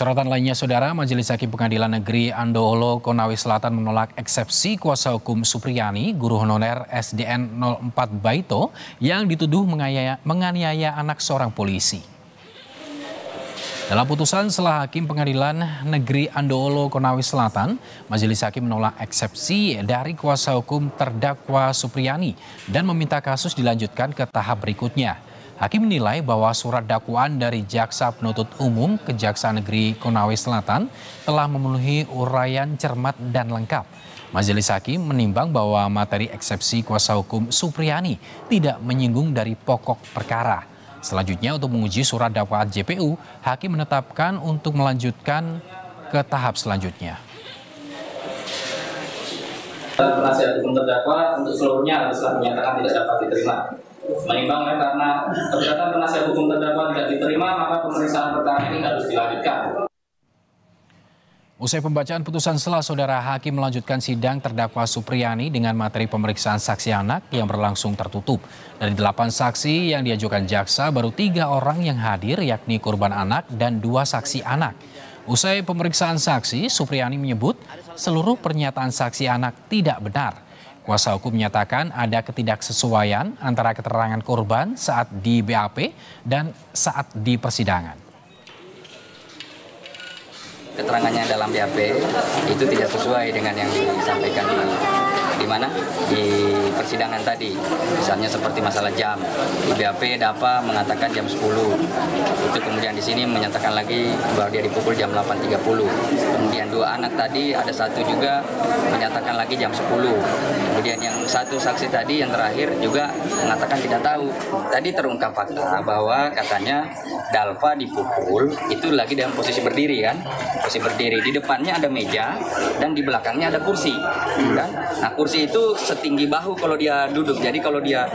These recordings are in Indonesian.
Sorotan lainnya, Saudara, Majelis Hakim Pengadilan Negeri Andoholo, Konawe Selatan menolak eksepsi kuasa hukum Supriyani, guru honorer SDN 04 Baito, yang dituduh menganiaya anak seorang polisi. Dalam putusan setelah Hakim Pengadilan Negeri Andoholo, Konawe Selatan, Majelis Hakim menolak eksepsi dari kuasa hukum terdakwa Supriyani dan meminta kasus dilanjutkan ke tahap berikutnya. Hakim menilai bahwa surat dakwaan dari Jaksa Penuntut Umum Kejaksaan Negeri Konawe Selatan telah memenuhi uraian cermat dan lengkap. Majelis Hakim menimbang bahwa materi eksepsi kuasa hukum Supriyani tidak menyinggung dari pokok perkara. Selanjutnya, untuk menguji surat dakwaan JPU, Hakim menetapkan untuk melanjutkan ke tahap selanjutnya. Penasihat hukum terdakwa untuk seluruhnya telah menyatakan tidak dapat diterima. Menimbang karena keberatan penasihat hukum terdakwa tidak diterima, maka pemeriksaan perkara ini harus dilanjutkan. Usai pembacaan putusan setelah, Saudara, Hakim melanjutkan sidang terdakwa Supriyani dengan materi pemeriksaan saksi anak yang berlangsung tertutup. Dari 8 saksi yang diajukan jaksa, baru 3 orang yang hadir, yakni korban anak dan 2 saksi anak. Usai pemeriksaan saksi, Supriyani menyebut seluruh pernyataan saksi anak tidak benar. Kuasa hukum menyatakan ada ketidaksesuaian antara keterangan korban saat di BAP dan saat di persidangan. Keterangannya dalam BAP itu tidak sesuai dengan yang disampaikan di mana di persidangan tadi. Misalnya seperti masalah jam. Di BAP DAPA mengatakan jam 10. Itu kemudian di sini menyatakan lagi bahwa dia dipukul jam 8.30. Kemudian 2 anak tadi ada satu juga menyatakan lagi jam 10. Kemudian yang satu saksi tadi yang terakhir juga mengatakan tidak tahu. Tadi terungkap fakta bahwa katanya Dalva dipukul itu lagi dalam posisi berdiri kan. Posisi berdiri, di depannya ada meja dan di belakangnya ada kursi kan. Nah, kursi itu setinggi bahu kalau dia duduk. Jadi kalau dia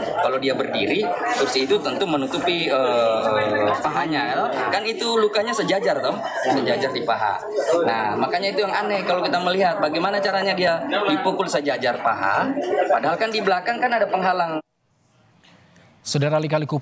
berdiri, kursi itu tentu menutupi pahanya kan, itu lukanya sejajar toh, sejajar di paha. Nah, makanya itu yang aneh kalau kita melihat bagaimana caranya dia dipukul sejajar paha, padahal kan di belakang kan ada penghalang. Saudara, lika-liku